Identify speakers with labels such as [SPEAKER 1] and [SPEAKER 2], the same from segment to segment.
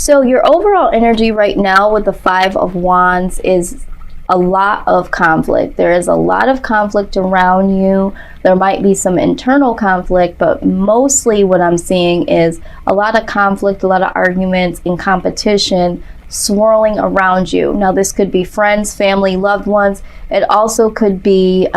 [SPEAKER 1] So your overall energy right now with the Five of Wands is a lot of conflict. There is a lot of conflict around you. There might be some internal conflict, but mostly what I'm seeing is a lot of conflict, a lot of arguments and competition swirling around you. Now, this could be friends, family, loved ones. It also could be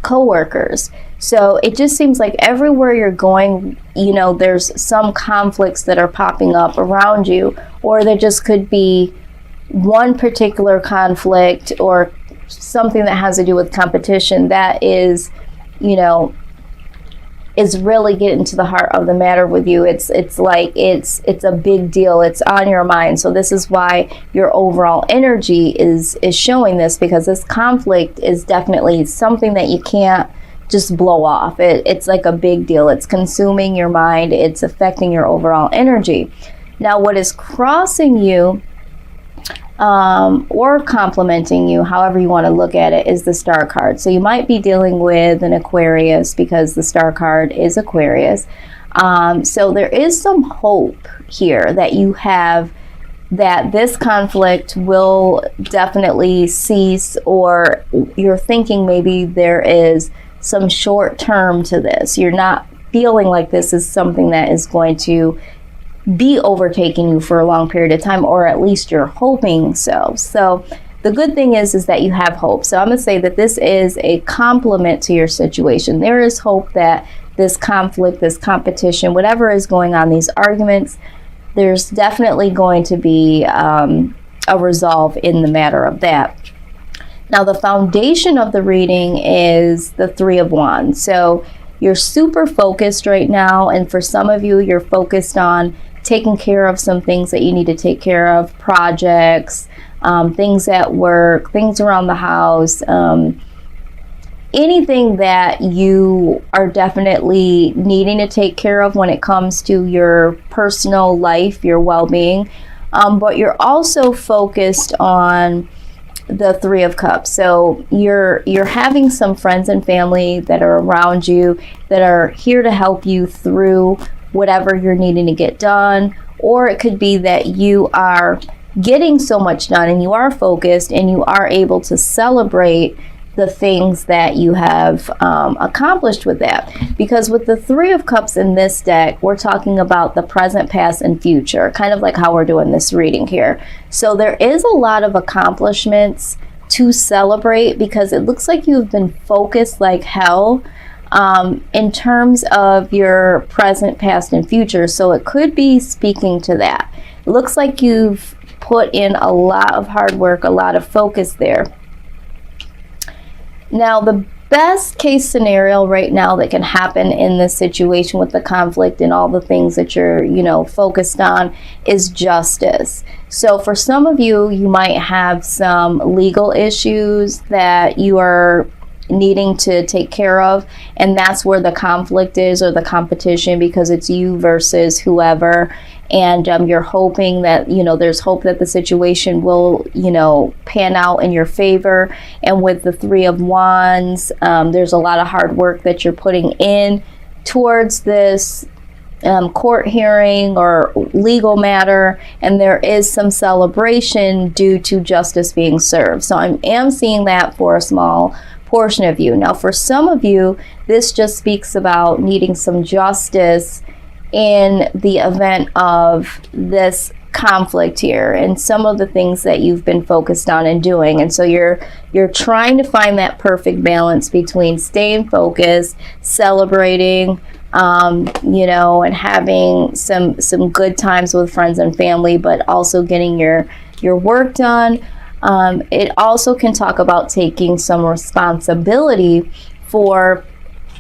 [SPEAKER 1] co-workers. So it just seems like everywhere you're going, you know, there's some conflicts that are popping up around you, or there just could be one particular conflict or something that has to do with competition that is, you know, is really getting to the heart of the matter with you. It's like it's a big deal. It's on your mind. So this is why your overall energy is showing this, because this conflict is definitely something that you can't just blow off. It's like a big deal. It's consuming your mind. It's affecting your overall energy. Now, what is crossing you or complementing you, however you want to look at it, is the Star card. So you might be dealing with an Aquarius, because the Star card is Aquarius. So there is some hope here that you have, that this conflict will definitely cease, or you're thinking maybe there is some short term to this. You're not feeling like this is something that is going to be overtaking you for a long period of time, or at least you're hoping so. So the good thing is that you have hope. So I'm going to say that this is a complement to your situation. There is hope that this conflict, this competition, whatever is going on, these arguments, there's definitely going to be a resolve in the matter of that. Now, the foundation of the reading is the Three of Wands. So you're super focused right now, and for some of you, you're focused on taking care of some things that you need to take care of, projects, things at work, things around the house, anything that you are definitely needing to take care of when it comes to your personal life, your well-being. But you're also focused on the Three of Cups. So you're having some friends and family that are around you that are here to help you through whatever you're needing to get done. Or it could be that you are getting so much done and you are focused and you are able to celebrate the things that you have accomplished with that. Because with the Three of Cups in this deck, we're talking about the present, past, and future, kind of like how we're doing this reading here. So there is a lot of accomplishments to celebrate, because it looks like you've been focused like hell in terms of your present, past, and future. So it could be speaking to that. It looks like you've put in a lot of hard work, a lot of focus there. Now, the best case scenario right now that can happen in this situation with the conflict and all the things that you're, you know, focused on is justice. So for some of you, you might have some legal issues that you are needing to take care of, and that's where the conflict is, or the competition, because it's you versus whoever. And you're hoping that, you know, there's hope that the situation will, you know, pan out in your favor. And with the Three of Wands, there's a lot of hard work that you're putting in towards this court hearing or legal matter, and there is some celebration due to justice being served. So I am seeing that for a small portion of you. Now, for some of you, this just speaks about needing some justice in the event of this conflict here and some of the things that you've been focused on and doing. And so you're trying to find that perfect balance between staying focused, celebrating, you know, and having some good times with friends and family, but also getting your work done. It also can talk about taking some responsibility for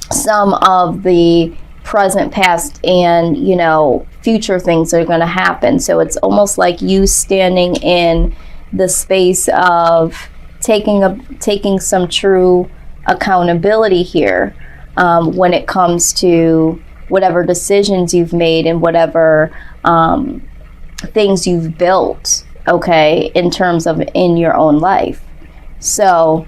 [SPEAKER 1] some of the present, past, and, you know, future things that are going to happen. So it's almost like you standing in the space of taking some true accountability here when it comes to whatever decisions you've made and whatever things you've built, okay, in terms of in your own life. So,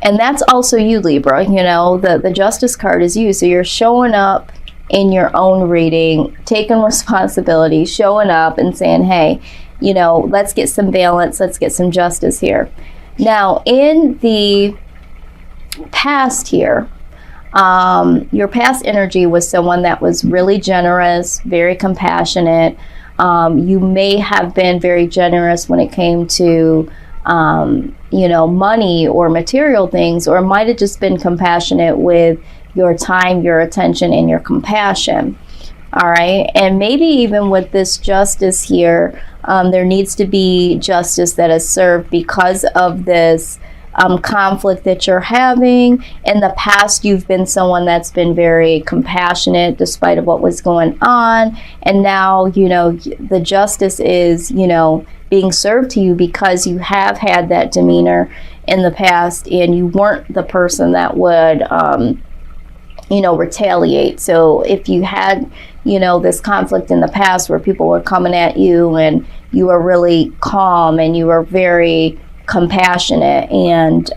[SPEAKER 1] and that's also you, Libra. You know, the Justice card is you. So you're showing up in your own reading, taking responsibility, showing up and saying, hey, you know, let's get some balance, let's get some justice here. Now, in the past here, your past energy was someone that was really generous, very compassionate. You may have been very generous when it came to, you know, money or material things, or it might have just been compassionate with your time, your attention, and your compassion. All right. And maybe even with this justice here, there needs to be justice that is served because of this conflict that you're having. In the past, you've been someone that's been very compassionate despite of what was going on. And now, you know, the justice is, you know, being served to you because you have had that demeanor in the past and you weren't the person that would, you know, retaliate. So if you had, you know, this conflict in the past where people were coming at you and you were really calm and you were very compassionate, and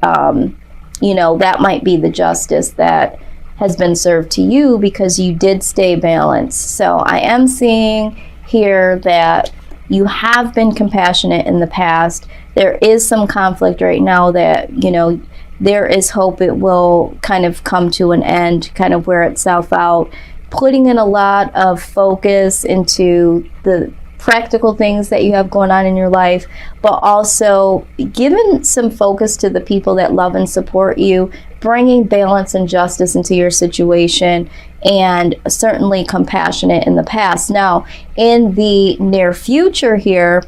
[SPEAKER 1] you know, that might be the justice that has been served to you because you did stay balanced. So I am seeing here that you have been compassionate in the past. There is some conflict right now that, you know, there is hope it will kind of come to an end, kind of wear itself out, putting in a lot of focus into the practical things that you have going on in your life, but also giving some focus to the people that love and support you, bringing balance and justice into your situation, and certainly compassionate in the past. Now, in the near future here,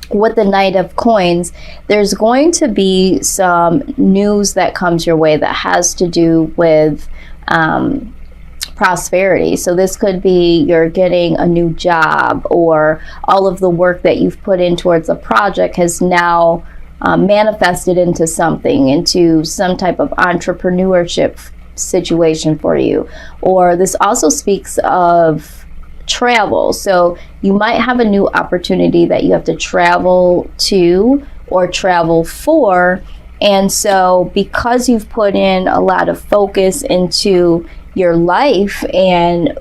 [SPEAKER 1] with the Knight of Coins, there's going to be some news that comes your way that has to do with prosperity. So this could be you're getting a new job, or all of the work that you've put in towards a project has now manifested into something, into some type of entrepreneurship situation for you. Or this also speaks of travel. So you might have a new opportunity that you have to travel to or travel for. And so because you've put in a lot of focus into your life and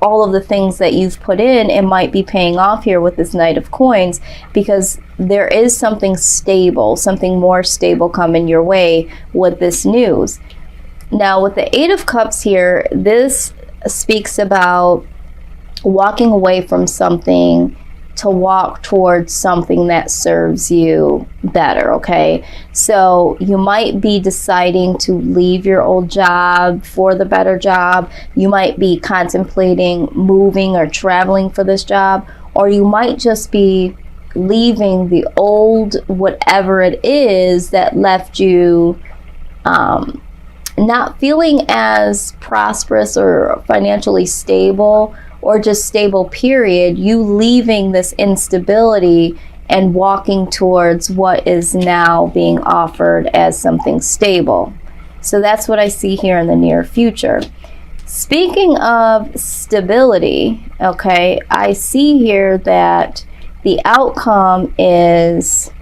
[SPEAKER 1] all of the things that you've put in, it might be paying off here with this Knight of Coins, because there is something stable, something more stable coming your way with this news. Now with the Eight of Cups here, this speaks about walking away from something to walk towards something that serves you better, okay? So you might be deciding to leave your old job for the better job. You might be contemplating moving or traveling for this job, or you might just be leaving the old whatever it is that left you not feeling as prosperous or financially stable, or just stable period. You leaving this instability and walking towards what is now being offered as something stable. So that's what I see here in the near future. Speaking of stability, okay, I see here that the outcome is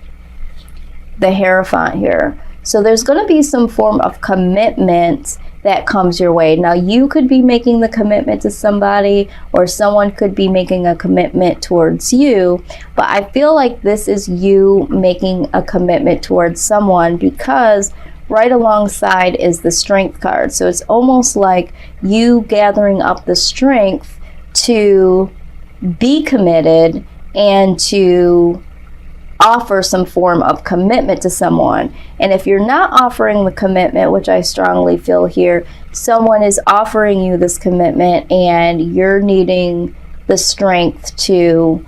[SPEAKER 1] the Hierophant here. So there's going to be some form of commitment that comes your way. Now you could be making the commitment to somebody, or someone could be making a commitment towards you, but I feel like this is you making a commitment towards someone, because right alongside is the Strength card. So it's almost like you gathering up the strength to be committed and to offer some form of commitment to someone. And if you're not offering the commitment, which I strongly feel here, someone is offering you this commitment and you're needing the strength to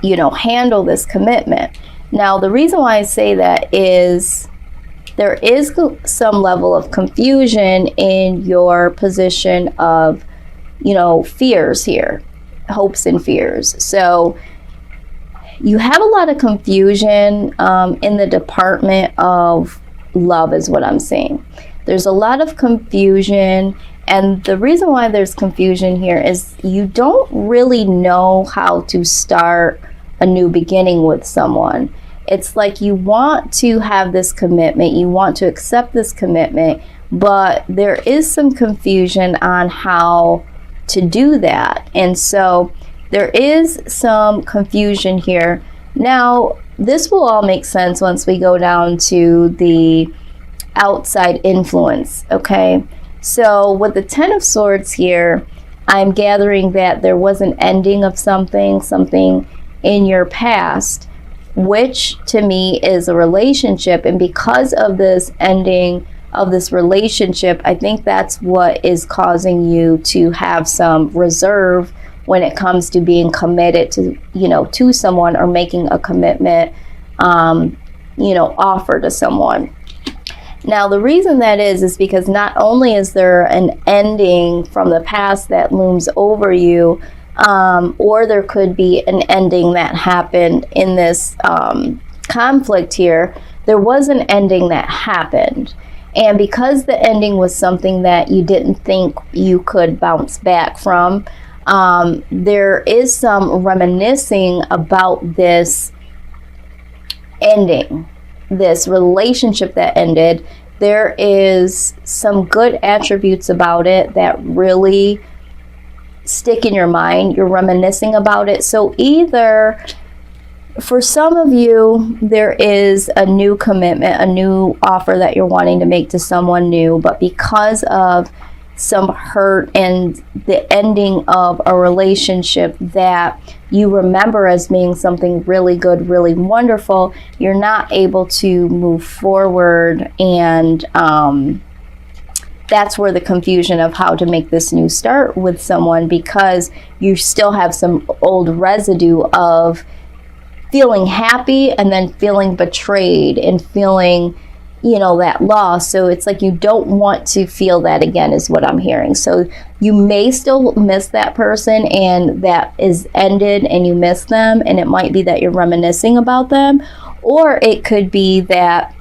[SPEAKER 1] you know, handle this commitment. Now the reason why I say that is there is some level of confusion in your position of, you know, fears here, hopes and fears. So you have a lot of confusion in the department of love is what I'm saying. There's a lot of confusion, and the reason why there's confusion here is you don't really know how to start a new beginning with someone. It's like you want to have this commitment, you want to accept this commitment, but there is some confusion on how to do that. And so there is some confusion here. Now, this will all make sense once we go down to the outside influence, okay? So with the Ten of Swords here, I'm gathering that there was an ending of something in your past, which to me is a relationship. And because of this ending of this relationship, I think that's what is causing you to have some reserve when it comes to being committed to, to someone, or making a commitment, offer to someone. Now, the reason that is because not only is there an ending from the past that looms over you, or there could be an ending that happened in this conflict here. There was an ending that happened. And because the ending was something that you didn't think you could bounce back from, there is some reminiscing about this ending, this relationship that ended. There is some good attributes about it that really stick in your mind. You're reminiscing about it. So either for some of you, there is a new commitment, a new offer that you're wanting to make to someone new, but because of some hurt and the ending of a relationship that you remember as being something really good, really wonderful, you're not able to move forward. And that's where the confusion of how to make this new start with someone, because you still have some old residue of feeling happy and then feeling betrayed and feeling, that loss. So it's like you don't want to feel that again, is what I'm hearing. So you may still miss that person, and that is ended and you miss them, and it might be that you're reminiscing about them, or it could be that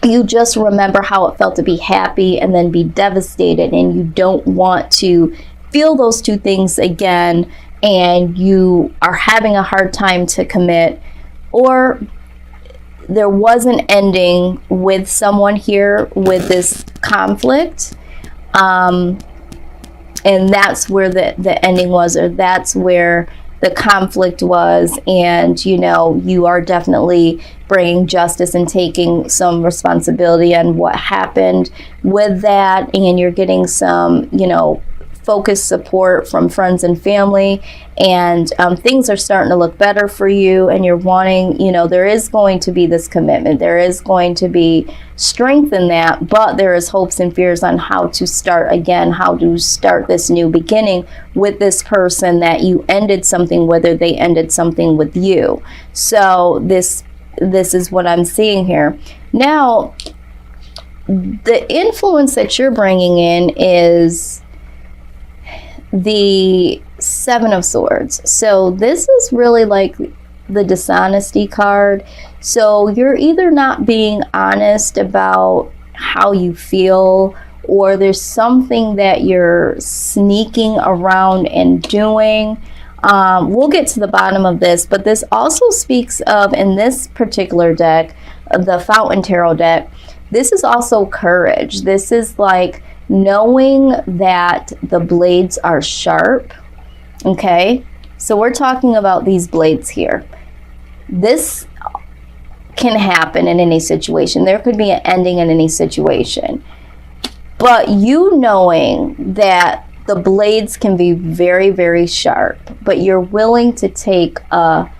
[SPEAKER 1] you just remember how it felt to be happy and then be devastated, and you don't want to feel those two things again, and you are having a hard time to commit. Or there was an ending with someone here with this conflict, and that's where the ending was, or that's where the conflict was, and you are definitely bringing justice and taking some responsibility on what happened with that, and you're getting some focused support from friends and family, and things are starting to look better for you, and you're wanting, there is going to be this commitment, there is going to be strength in that, but there is hopes and fears on how to start again, how to start this new beginning with this person that you ended something with, or they ended something with you. So this is what I'm seeing here. Now, the influence that you're bringing in is the Seven of Swords. So this is really like the dishonesty card. So you're either not being honest about how you feel, or there's something that you're sneaking around and doing. We'll get to the bottom of this, but this also speaks of, in this particular deck, the Fountain Tarot deck, this is also courage. This is like knowing that the blades are sharp. Okay, so we're talking about these blades here. This can happen in any situation. There could be an ending in any situation, but you knowing that the blades can be very, very sharp, but you're willing to take a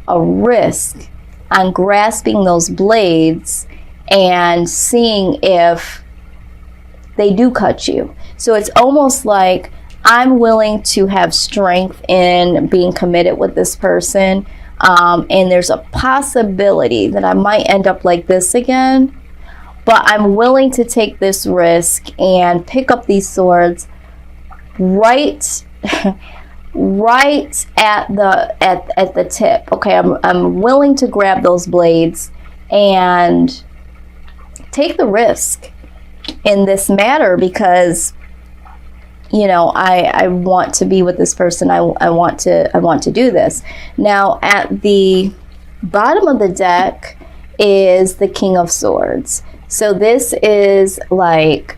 [SPEAKER 1] risk on grasping those blades and seeing if they do cut you. So it's almost like, I'm willing to have strength in being committed with this person, and there's a possibility that I might end up like this again, but I'm willing to take this risk and pick up these swords right at the tip. Okay, I'm willing to grab those blades and take the risk in this matter, because I want to be with this person. I want to do this. Now, at the bottom of the deck is the King of Swords. So this is like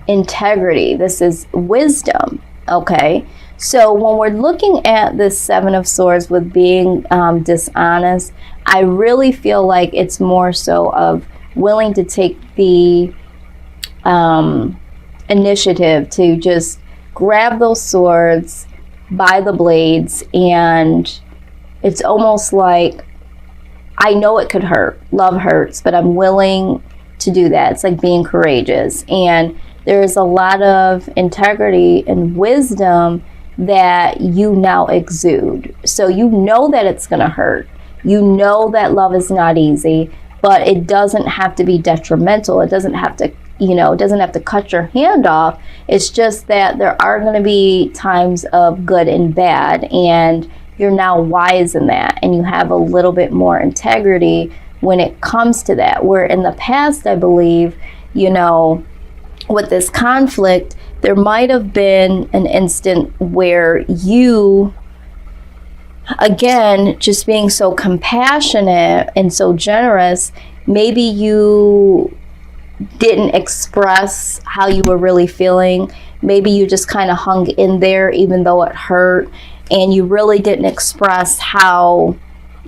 [SPEAKER 1] integrity. This is wisdom. Okay. So when we're looking at this Seven of Swords with being dishonest, I really feel like it's more so of willing to take the initiative to just grab those swords by the blades, and it's almost like, I know it could hurt. Love hurts, but I'm willing to do that. It's like being courageous. And there's a lot of integrity and wisdom that you now exude. So you know that it's going to hurt. You know that love is not easy, but it doesn't have to be detrimental. It doesn't have to, it doesn't have to cut your hand off. It's just that there are going to be times of good and bad, and you're now wise in that, and you have a little bit more integrity when it comes to that. Where in the past, I believe, with this conflict, there might have been an instant where you, again, just being so compassionate and so generous, maybe you didn't express how you were really feeling. Maybe you just kind of hung in there even though it hurt, and you really didn't express how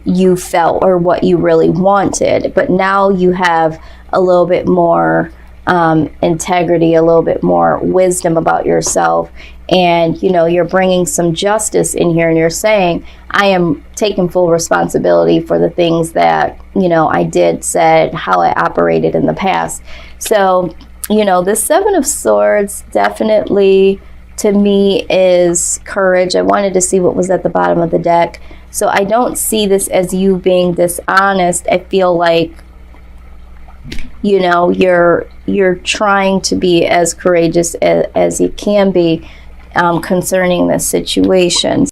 [SPEAKER 1] you felt or what you really wanted. But now you have a little bit more integrity, a little bit more wisdom about yourself, and you're bringing some justice in here, and you're saying, I am taking full responsibility for the things that I did, said, how I operated in the past. So the Seven of Swords definitely to me is courage. I wanted to see what was at the bottom of the deck. So I don't see this as you being dishonest. I feel like you're trying to be as courageous as you can be concerning this situation.